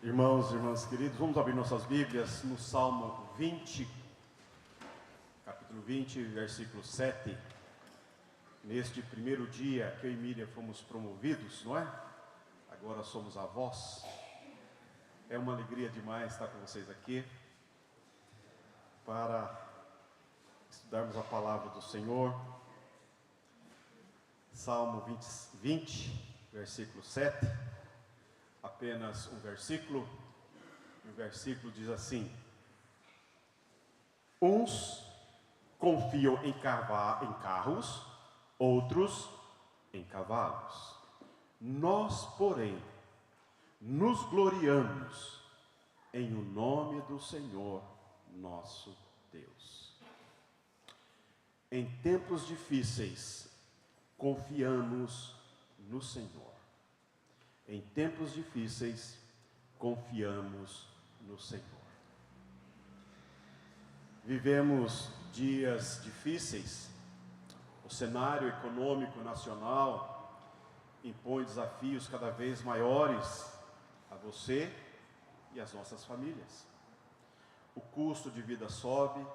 Irmãos e irmãs queridos, vamos abrir nossas Bíblias no Salmo 20, capítulo 20, versículo 7. Neste primeiro dia que eu e Miriam fomos promovidos, não é? Agora somos avós. É uma alegria demais estar com vocês aqui para estudarmos a palavra do Senhor. Salmo 20, versículo 7. Apenas um versículo. O versículo diz assim: uns confiam em carros, outros em cavalos. Nós, porém, nos gloriamos em o nome do Senhor nosso Deus. Em tempos difíceis, confiamos no Senhor. Em tempos difíceis, confiamos no Senhor. Vivemos dias difíceis. O cenário econômico nacional impõe desafios cada vez maiores a você e às nossas famílias. O custo de vida sobe,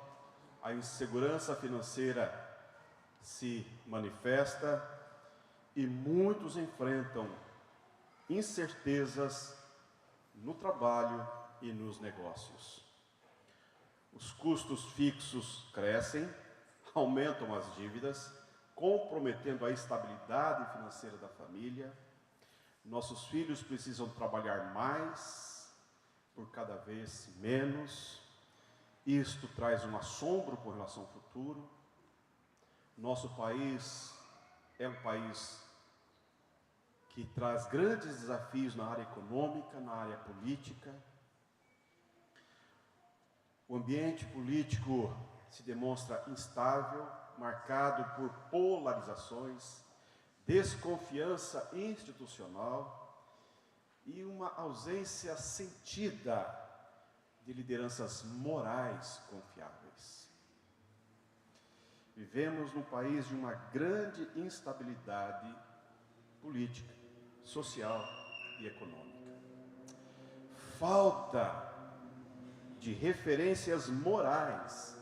a insegurança financeira se manifesta e muitos enfrentam incertezas no trabalho e nos negócios. Os custos fixos crescem, aumentam as dívidas, comprometendo a estabilidade financeira da família. Nossos filhos precisam trabalhar mais, por cada vez menos. Isto traz um assombro com relação ao futuro. Nosso país é um país que traz grandes desafios na área econômica, na área política. O ambiente político se demonstra instável, marcado por polarizações, desconfiança institucional e uma ausência sentida de lideranças morais confiáveis. Vivemos num país de uma grande instabilidade política, social e econômica. Falta de referências morais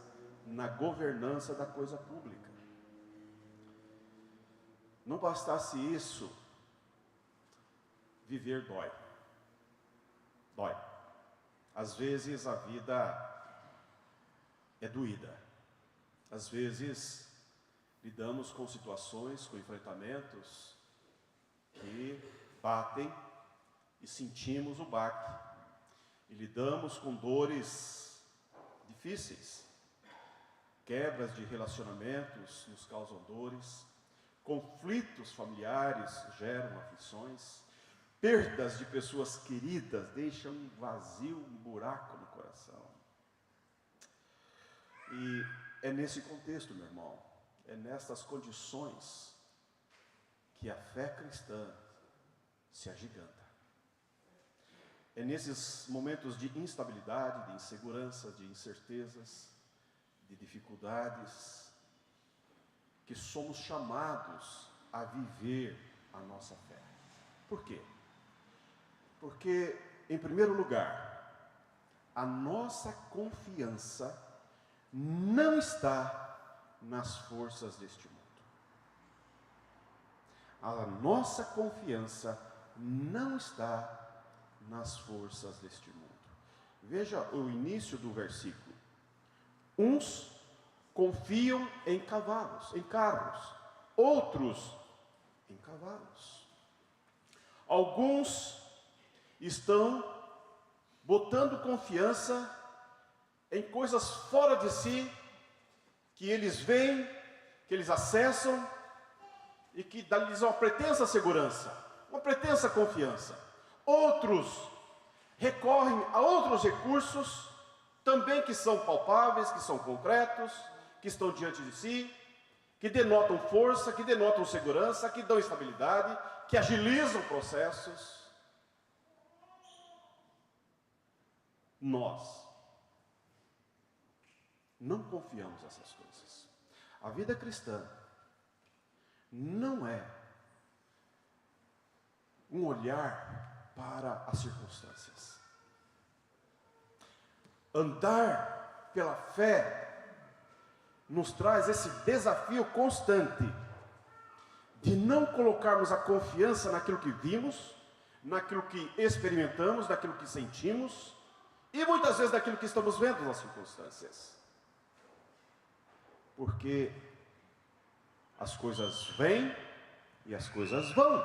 na governança da coisa pública. Não bastasse isso, viver dói. Dói. Às vezes a vida é doída. Às vezes lidamos com situações, com enfrentamentos que batem e sentimos o baque, e lidamos com dores difíceis. Quebras de relacionamentos nos causam dores, conflitos familiares geram aflições, perdas de pessoas queridas deixam um vazio, um buraco no coração. E é nesse contexto, meu irmão, é nestas condições que a fé cristã se agiganta. É nesses momentos de instabilidade, de insegurança, de incertezas, de dificuldades, que somos chamados a viver a nossa fé. Por quê? Porque, em primeiro lugar, a nossa confiança não está nas forças deste mundo. A nossa confiança não está nas forças deste mundo. Veja o início do versículo. Uns confiam em cavalos, em carros, outros em cavalos. Alguns estão botando confiança em coisas fora de si, que eles veem, que eles acessam, e que dá-lhes uma pretensa segurança, uma pretensa confiança. Outros recorrem a outros recursos, também que são palpáveis, que são concretos, que estão diante de si, que denotam força, que denotam segurança, que dão estabilidade, que agilizam processos. Nós não confiamos nessas coisas. A vida cristã não é um olhar para as circunstâncias. Andar pela fé nos traz esse desafio constante de não colocarmos a confiança naquilo que vimos, naquilo que experimentamos, naquilo que sentimos, e muitas vezes naquilo que estamos vendo nas circunstâncias. Porque as coisas vêm e as coisas vão.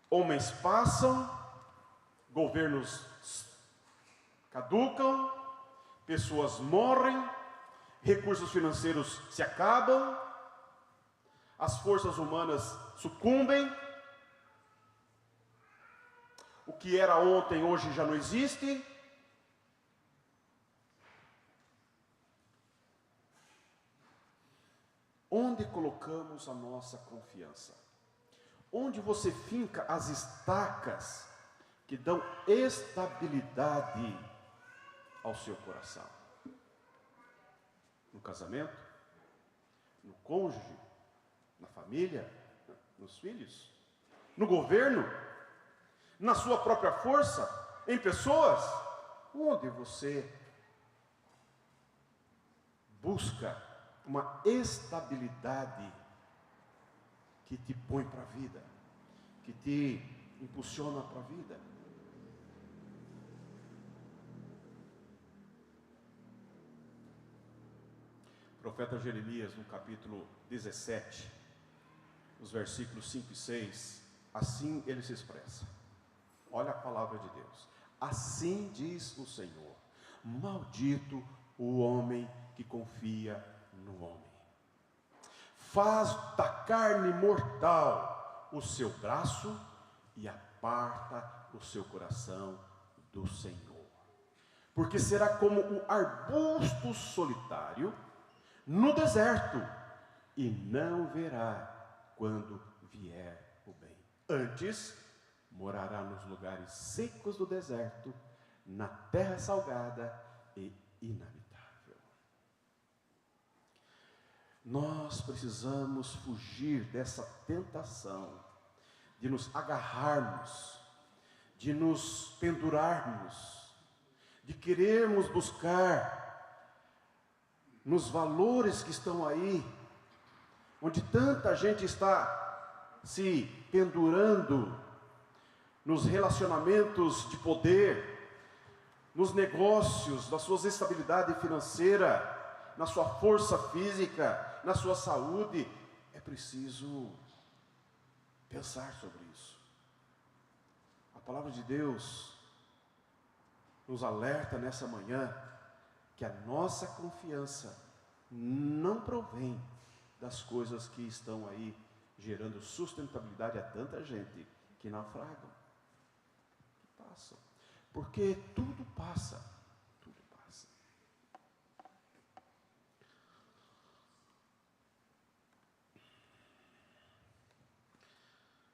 Homens passam, governos caducam, pessoas morrem, recursos financeiros se acabam, as forças humanas sucumbem, o que era ontem hoje já não existe. Onde colocamos a nossa confiança? Onde você finca as estacas que dão estabilidade ao seu coração? No casamento? No cônjuge? Na família? Nos filhos? No governo? Na sua própria força? Em pessoas? Onde você busca uma estabilidade que te põe para a vida, que te impulsiona para a vida? O profeta Jeremias, no capítulo 17, os versículos 5 e 6, assim ele se expressa. Olha a palavra de Deus. Assim diz o Senhor: maldito o homem que confia no homem. Faz da carne mortal o seu braço e aparta o seu coração do Senhor. Porque será como o arbusto solitário no deserto, e não verá quando vier o bem. Antes, morará nos lugares secos do deserto, na terra salgada e inabitável. Nós precisamos fugir dessa tentação de nos agarrarmos, de nos pendurarmos, de querermos buscar nos valores que estão aí, onde tanta gente está se pendurando, nos relacionamentos de poder, nos negócios, na sua estabilidade financeira, na sua força física, na sua saúde. É preciso pensar sobre isso. A palavra de Deus nos alerta nessa manhã que a nossa confiança não provém das coisas que estão aí gerando sustentabilidade a tanta gente que naufragam, que passam. Porque tudo passa, tudo passa.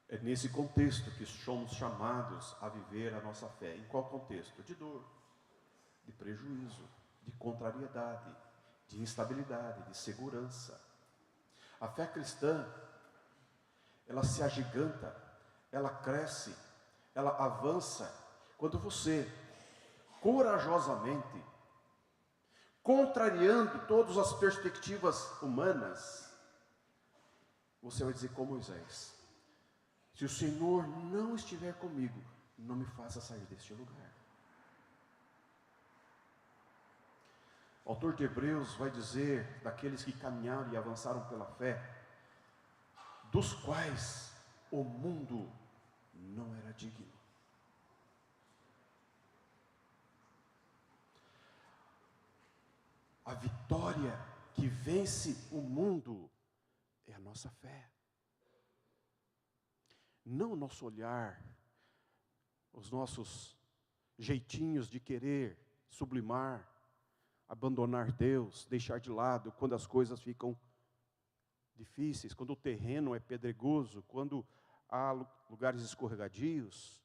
É nesse contexto que somos chamados a viver a nossa fé. Em qual contexto? De dor, de prejuízo, de contrariedade, de instabilidade, de segurança. A fé cristã, ela se agiganta, ela cresce, ela avança, quando você, corajosamente, contrariando todas as perspectivas humanas, você vai dizer com Moisés: se o Senhor não estiver comigo, não me faça sair deste lugar. O autor de Hebreus vai dizer daqueles que caminharam e avançaram pela fé, dos quais o mundo não era digno. A vitória que vence o mundo é a nossa fé. Não o nosso olhar, os nossos jeitinhos de querer sublimar, abandonar Deus, deixar de lado quando as coisas ficam difíceis, quando o terreno é pedregoso, quando há lugares escorregadios,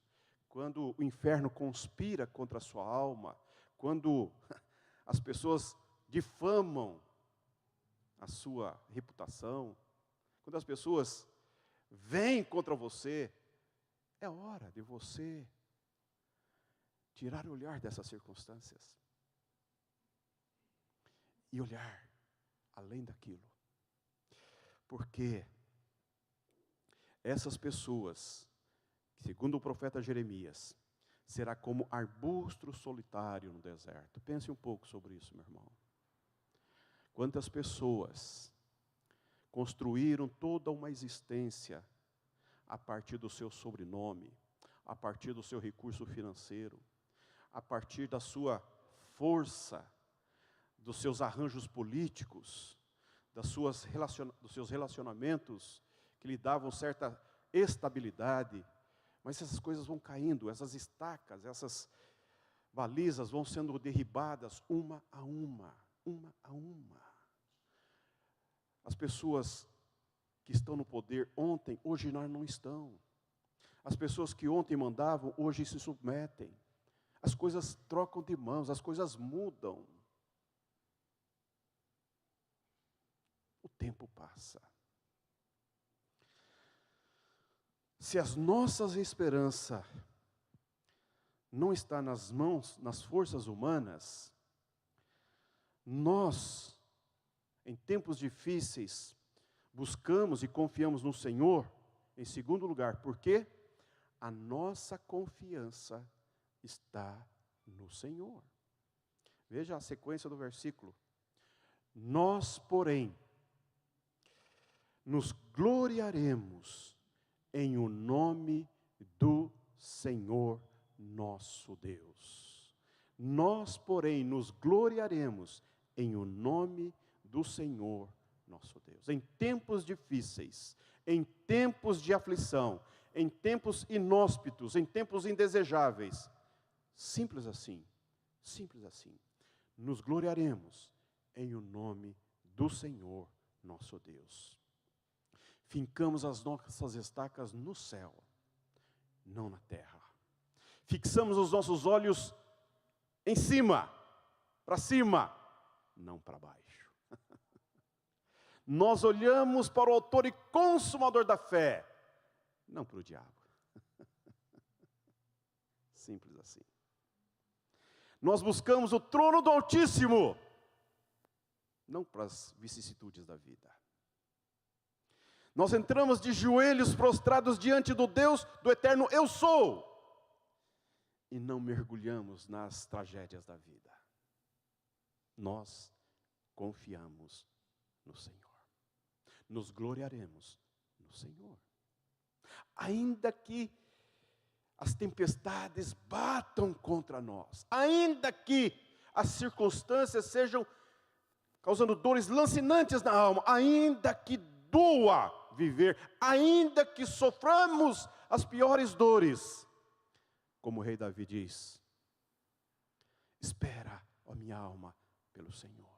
quando o inferno conspira contra a sua alma, quando as pessoas difamam a sua reputação, quando as pessoas vêm contra você. É hora de você tirar o olhar dessas circunstâncias e olhar além daquilo. Porque essas pessoas, segundo o profeta Jeremias, será como arbusto solitário no deserto. Pense um pouco sobre isso, meu irmão. Quantas pessoas construíram toda uma existência a partir do seu sobrenome, a partir do seu recurso financeiro, a partir da sua força, dos seus arranjos políticos, dos seus relacionamentos que lhe davam certa estabilidade, mas essas coisas vão caindo, essas estacas, essas balizas vão sendo derribadas uma a uma, uma a uma. As pessoas que estão no poder ontem, hoje não estão. As pessoas que ontem mandavam, hoje se submetem. As coisas trocam de mãos, as coisas mudam. O tempo passa. Se as nossas esperanças não está nas mãos, nas forças humanas, nós, em tempos difíceis, buscamos e confiamos no Senhor, em segundo lugar, porque a nossa confiança está no Senhor. Veja a sequência do versículo. Nós, porém, nos gloriaremos em o nome do Senhor nosso Deus. Nós, porém, nos gloriaremos em o nome do Senhor nosso Deus. Em tempos difíceis, em tempos de aflição, em tempos inóspitos, em tempos indesejáveis, simples assim, nos gloriaremos em o nome do Senhor nosso Deus. Fincamos as nossas estacas no céu, não na terra. Fixamos os nossos olhos em cima, para cima, não para baixo. Nós olhamos para o autor e consumador da fé, não para o diabo. Simples assim. Nós buscamos o trono do Altíssimo, não para as vicissitudes da vida. Nós entramos de joelhos prostrados diante do Deus, do eterno Eu Sou, e não mergulhamos nas tragédias da vida. Nós confiamos no Senhor. Nos gloriaremos no Senhor. Ainda que as tempestades batam contra nós, ainda que as circunstâncias sejam causando dores lancinantes na alma, ainda que doa viver, ainda que soframos as piores dores, como o rei Davi diz, espera, ó minha alma, pelo Senhor.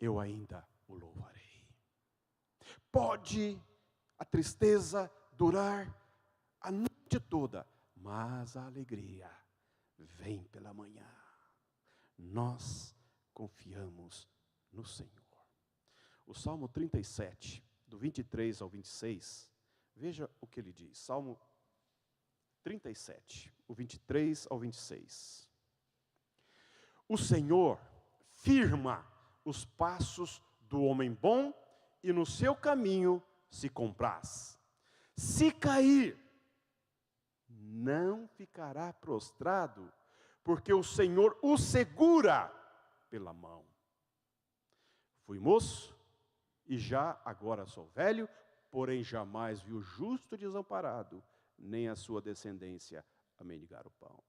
Eu ainda o louvarei. Pode a tristeza durar a noite toda, mas a alegria vem pela manhã. Nós confiamos no Senhor. O Salmo 37, do 23 ao 26, veja o que ele diz. Salmo 37, o 23 ao 26. O Senhor firma os passos do homem bom e no seu caminho se compraz. Se cair, não ficará prostrado, porque o Senhor o segura pela mão. Fui moço e já agora sou velho, porém jamais vi o justo desamparado, nem a sua descendência a mendigar o pão.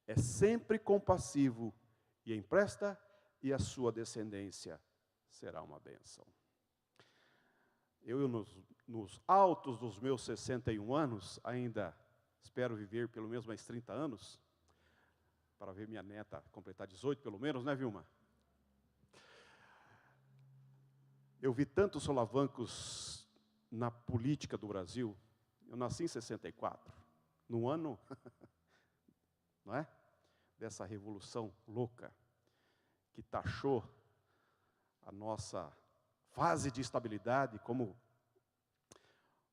É sempre compassivo e empresta, e a sua descendência será uma bênção. Eu nos altos dos meus 61 anos, ainda espero viver pelo menos mais 30 anos, para ver minha neta completar 18 pelo menos, né, Vilma? Eu vi tantos solavancos na política do Brasil. Eu nasci em 64, no ano, não é? Dessa revolução louca, que taxou a nossa fase de estabilidade como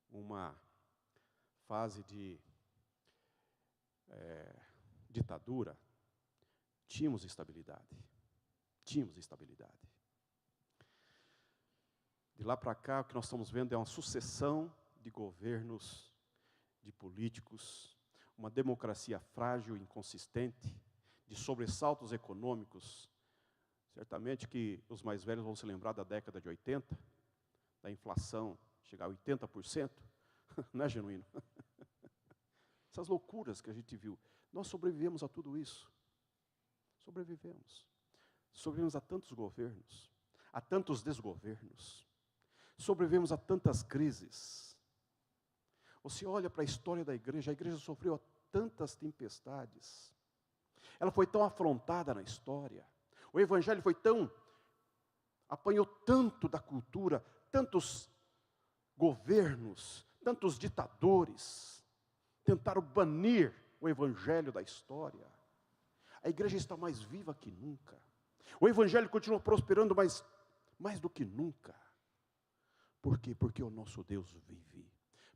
uma fase de ditadura, tínhamos estabilidade. Tínhamos estabilidade. De lá para cá, o que nós estamos vendo é uma sucessão de governos, de políticos, uma democracia frágil, inconsistente, de sobressaltos econômicos. Certamente que os mais velhos vão se lembrar da década de 80, da inflação chegar a 80%, não é genuíno? Essas loucuras que a gente viu. Nós sobrevivemos a tudo isso. Sobrevivemos. Sobrevivemos a tantos governos, a tantos desgovernos. Sobrevivemos a tantas crises. Você olha para a história da igreja, a igreja sofreu tantas tempestades. Ela foi tão afrontada na história. O evangelho apanhou tanto da cultura, tantos governos, tantos ditadores, tentaram banir o evangelho da história. A igreja está mais viva que nunca. O evangelho continua prosperando mais do que nunca. Por quê? Porque o nosso Deus vive,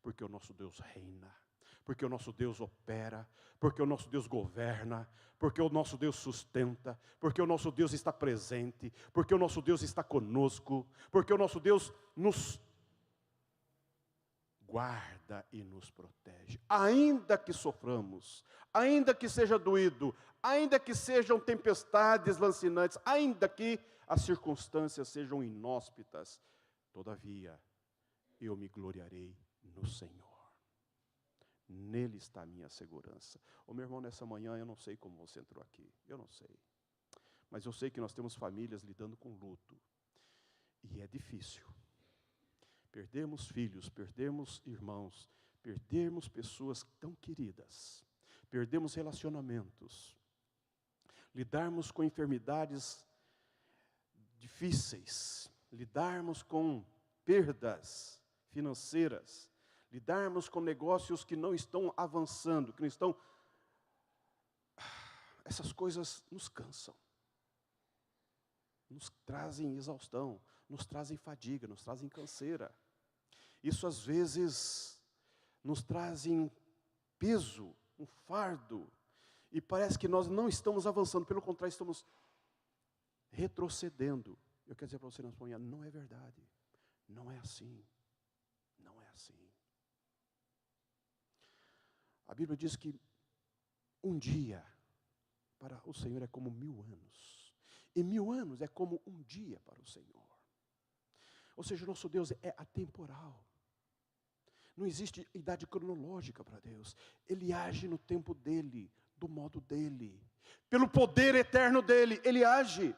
porque o nosso Deus reina, porque o nosso Deus opera, porque o nosso Deus governa, porque o nosso Deus sustenta, porque o nosso Deus está presente, porque o nosso Deus está conosco, porque o nosso Deus nos guarda e nos protege. Ainda que soframos, ainda que seja doído, ainda que sejam tempestades lancinantes, ainda que as circunstâncias sejam inóspitas, todavia, eu me gloriarei no Senhor. Nele está a minha segurança. Ô meu irmão, nessa manhã, eu não sei como você entrou aqui. Eu não sei. Mas eu sei que nós temos famílias lidando com luto. E é difícil. Perdemos filhos, perdemos irmãos, perdemos pessoas tão queridas. Perdemos relacionamentos. Lidarmos com enfermidades difíceis. Lidarmos com perdas financeiras, lidarmos com negócios que não estão avançando, que não estão... Essas coisas nos cansam, nos trazem exaustão, nos trazem fadiga, nos trazem canseira. Isso às vezes nos trazem peso, um fardo, e parece que nós não estamos avançando, pelo contrário, estamos retrocedendo. Eu quero dizer para você nessa manhã, não é verdade. Não é assim. Não é assim. A Bíblia diz que um dia para o Senhor é como 1000 anos. E 1000 anos é como um dia para o Senhor. Ou seja, o nosso Deus é atemporal. Não existe idade cronológica para Deus. Ele age no tempo dele, do modo dele. Pelo poder eterno dele, ele age.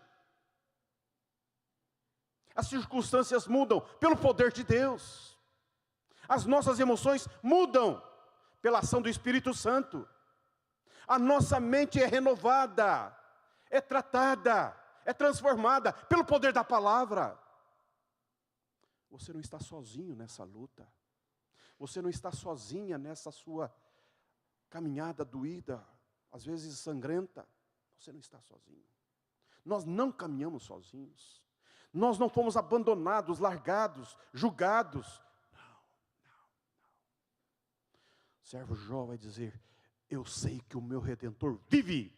As circunstâncias mudam pelo poder de Deus. As nossas emoções mudam pela ação do Espírito Santo. A nossa mente é renovada, é tratada, é transformada pelo poder da palavra. Você não está sozinho nessa luta. Você não está sozinha nessa sua caminhada doída, às vezes sangrenta. Você não está sozinho. Nós não caminhamos sozinhos. Nós não fomos abandonados, largados, julgados. Não. O servo Jó vai dizer, eu sei que o meu Redentor vive.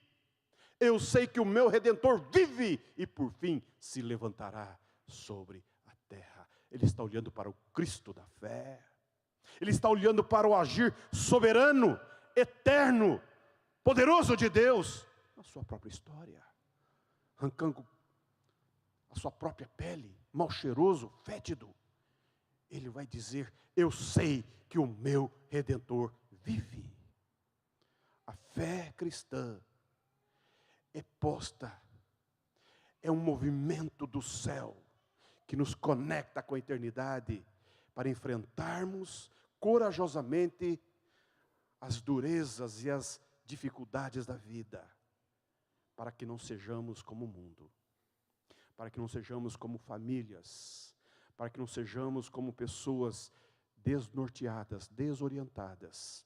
Eu sei que o meu Redentor vive. E por fim se levantará sobre a terra. Ele está olhando para o Cristo da fé. Ele está olhando para o agir soberano, eterno, poderoso de Deus. Na sua própria história. Arrancando a sua própria pele, mal cheiroso, fétido. Ele vai dizer, eu sei que o meu Redentor vive. A fé cristã é posta, é um movimento do céu, que nos conecta com a eternidade, para enfrentarmos corajosamente as durezas e as dificuldades da vida, para que não sejamos como o mundo. Para que não sejamos como famílias, para que não sejamos como pessoas desnorteadas, desorientadas,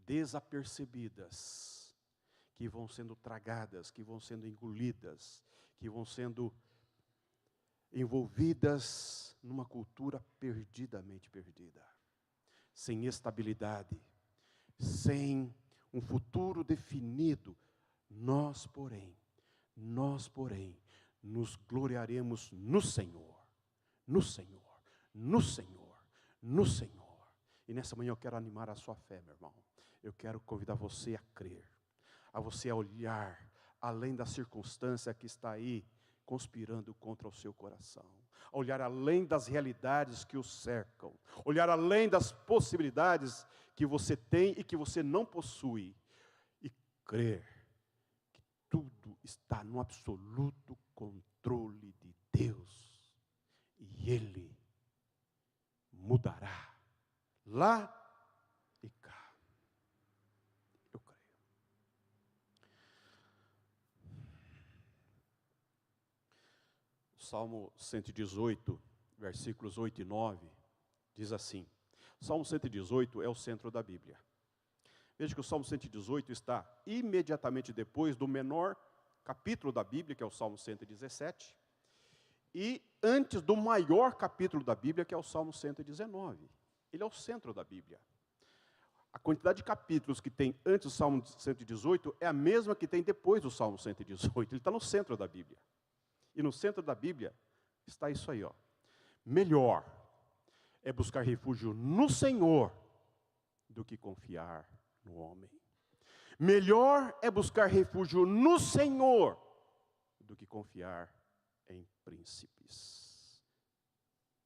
desapercebidas, que vão sendo tragadas, que vão sendo engolidas, que vão sendo envolvidas numa cultura perdidamente perdida, sem estabilidade, sem um futuro definido. Nós, porém, nos gloriaremos no Senhor, no Senhor, no Senhor, no Senhor. E nessa manhã eu quero animar a sua fé, meu irmão. Eu quero convidar você a crer, a você a olhar além da circunstância que está aí conspirando contra o seu coração, a olhar além das realidades que o cercam, olhar além das possibilidades que você tem e que você não possui, e crer que tudo está no absoluto controle de Deus, e Ele mudará lá e cá. Eu creio. Salmo 118, versículos 8 e 9, diz assim. Salmo 118 é o centro da Bíblia. Veja que o Salmo 118 está imediatamente depois do menor capítulo da Bíblia, que é o Salmo 117, e antes do maior capítulo da Bíblia, que é o Salmo 119. Ele é o centro da Bíblia. A quantidade de capítulos que tem antes do Salmo 118 é a mesma que tem depois do Salmo 118. Ele está no centro da Bíblia. E no centro da Bíblia está isso aí, ó. Melhor é buscar refúgio no Senhor do que confiar no homem. Melhor é buscar refúgio no Senhor do que confiar em príncipes.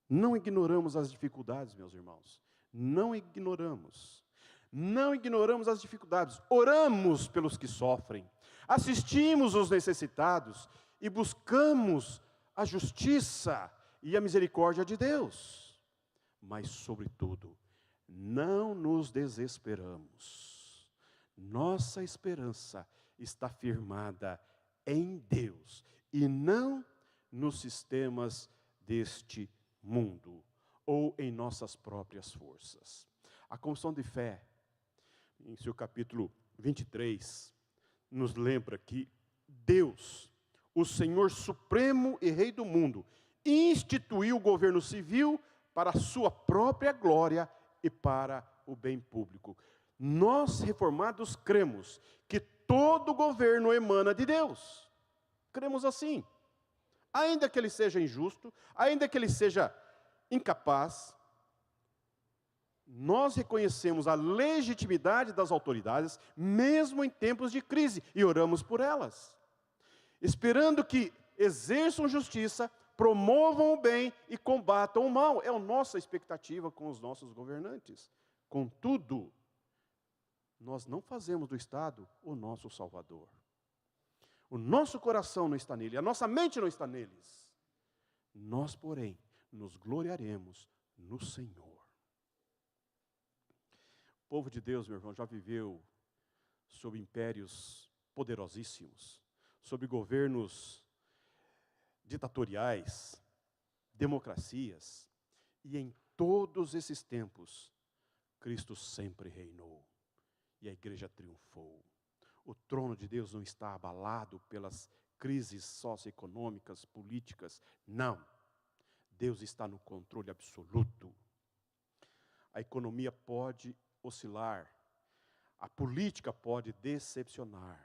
Não ignoramos as dificuldades, meus irmãos. Não ignoramos. Não ignoramos as dificuldades. Oramos pelos que sofrem. Assistimos os necessitados. E buscamos a justiça e a misericórdia de Deus. Mas, sobretudo, não nos desesperamos. Nossa esperança está firmada em Deus e não nos sistemas deste mundo ou em nossas próprias forças. A confissão de fé, em seu capítulo 23, nos lembra que Deus, o Senhor Supremo e Rei do mundo, instituiu o governo civil para a sua própria glória e para o bem público. Nós, reformados, cremos que todo governo emana de Deus. Cremos assim. Ainda que ele seja injusto, ainda que ele seja incapaz, nós reconhecemos a legitimidade das autoridades, mesmo em tempos de crise, e oramos por elas, esperando que exerçam justiça, promovam o bem e combatam o mal. É a nossa expectativa com os nossos governantes. Contudo, nós não fazemos do Estado o nosso Salvador. O nosso coração não está nele, a nossa mente não está neles. Nós, porém, nos gloriaremos no Senhor. O povo de Deus, meu irmão, já viveu sob impérios poderosíssimos, sob governos ditatoriais, democracias, e em todos esses tempos, Cristo sempre reinou, e a igreja triunfou. O trono de Deus não está abalado pelas crises socioeconômicas, políticas, não. Deus está no controle absoluto. A economia pode oscilar, a política pode decepcionar.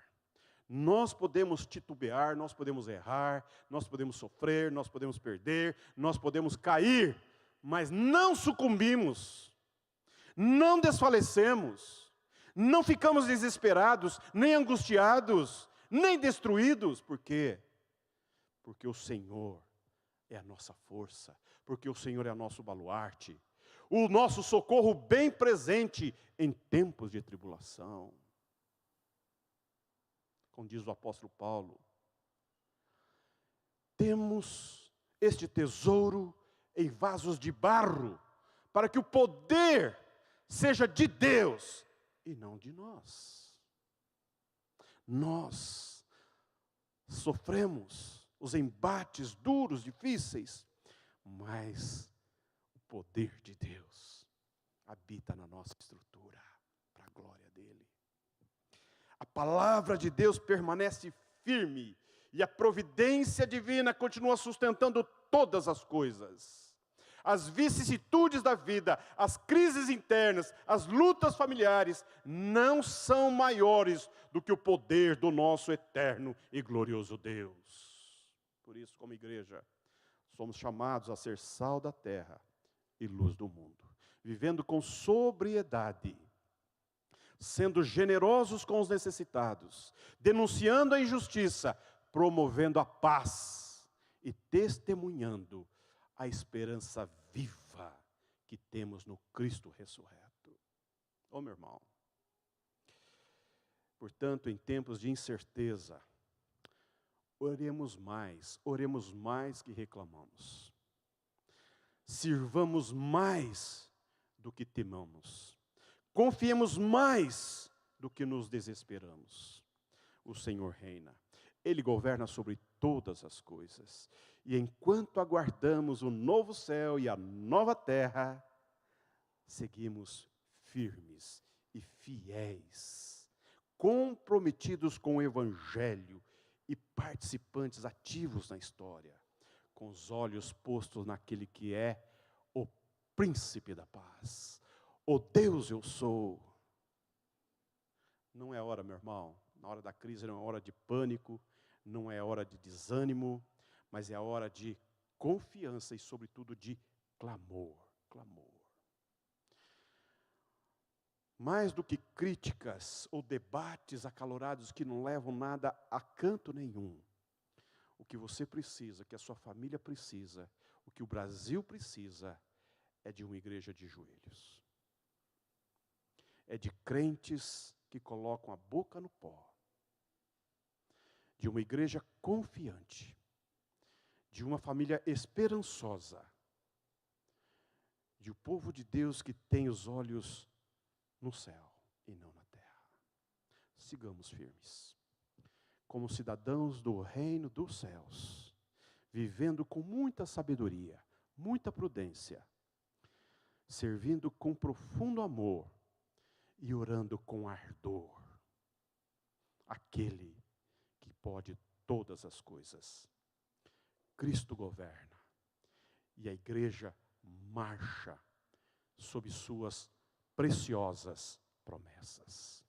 Nós podemos titubear, nós podemos errar, nós podemos sofrer, nós podemos perder, nós podemos cair, mas não sucumbimos, não desfalecemos, não ficamos desesperados, nem angustiados, nem destruídos. Por quê? Porque o Senhor é a nossa força, porque o Senhor é o nosso baluarte, o nosso socorro bem presente em tempos de tribulação. Como diz o apóstolo Paulo, temos este tesouro em vasos de barro, para que o poder seja de Deus e não de nós. Nós sofremos os embates duros, difíceis, mas o poder de Deus habita na nossa estrutura, para a glória dele. A palavra de Deus permanece firme e a providência divina continua sustentando todas as coisas. as vicissitudes da vida, as crises internas, as lutas familiares, não são maiores do que o poder do nosso eterno e glorioso Deus. Por isso, como igreja, somos chamados a ser sal da terra e luz do mundo, vivendo com sobriedade, sendo generosos com os necessitados, denunciando a injustiça, promovendo a paz e testemunhando a esperança viva que temos no Cristo ressurreto. Ô meu irmão, portanto, em tempos de incerteza, oremos mais que reclamamos. Sirvamos mais do que temamos. Confiemos mais do que nos desesperamos. O Senhor reina. Ele governa sobre todas as coisas. E enquanto aguardamos o novo céu e a nova terra, seguimos firmes e fiéis, comprometidos com o Evangelho e participantes ativos na história, com os olhos postos naquele que é o príncipe da paz. O Deus eu sou. Não é hora, meu irmão, na hora da crise não é hora de pânico, não é hora de desânimo, mas é a hora de confiança e, sobretudo, de clamor. Mais do que críticas ou debates acalorados que não levam nada a canto nenhum, o que você precisa, que a sua família precisa, o que o Brasil precisa, é de uma igreja de joelhos. É de crentes que colocam a boca no pó. De uma igreja confiante. De uma família esperançosa. De um povo de Deus que tem os olhos no céu e não na terra. Sigamos firmes. Como cidadãos do reino dos céus. Vivendo com muita sabedoria, muita prudência. Servindo com profundo amor. E orando com ardor, aquele que pode todas as coisas. Cristo governa, e a igreja marcha sob suas preciosas promessas.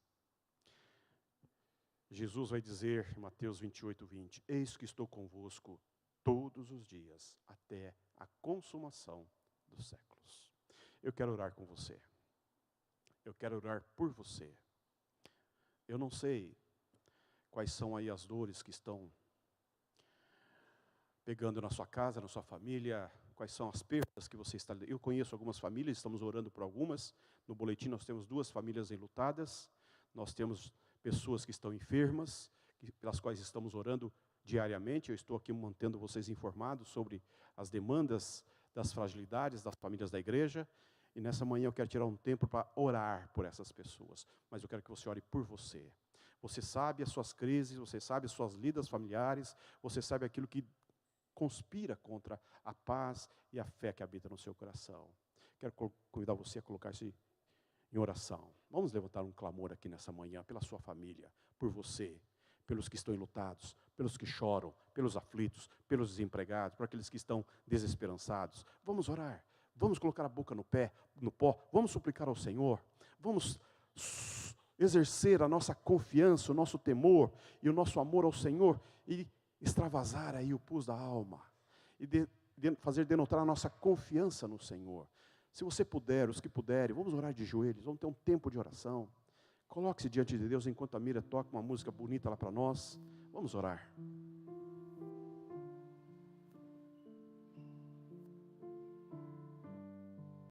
Jesus vai dizer em Mateus 28:20, eis que estou convosco todos os dias, até a consumação dos séculos. Eu quero orar com você. Eu quero orar por você. Eu não sei quais são aí as dores que estão pegando na sua casa, na sua família, quais são as perdas que você está... Eu conheço algumas famílias, estamos orando por algumas. No boletim nós temos 2 famílias enlutadas, nós temos pessoas que estão enfermas, pelas quais estamos orando diariamente. Eu estou aqui mantendo vocês informados sobre as demandas das fragilidades das famílias da igreja. E nessa manhã eu quero tirar um tempo para orar por essas pessoas. Mas eu quero que você ore por você. Você sabe as suas crises, você sabe as suas lidas familiares, você sabe aquilo que conspira contra a paz e a fé que habita no seu coração. Quero convidar você a colocar-se em oração. Vamos levantar um clamor aqui nessa manhã, pela sua família, por você, pelos que estão enlutados, pelos que choram, pelos aflitos, pelos desempregados, por aqueles que estão desesperançados. Vamos orar. Vamos colocar a boca no pó, vamos suplicar ao Senhor, vamos exercer a nossa confiança, o nosso temor e o nosso amor ao Senhor e extravasar aí o pus da alma e fazer denotar a nossa confiança no Senhor. Se você puder, os que puderem, vamos orar de joelhos, vamos ter um tempo de oração. Coloque-se diante de Deus enquanto a Mira toca uma música bonita lá para nós. Vamos orar.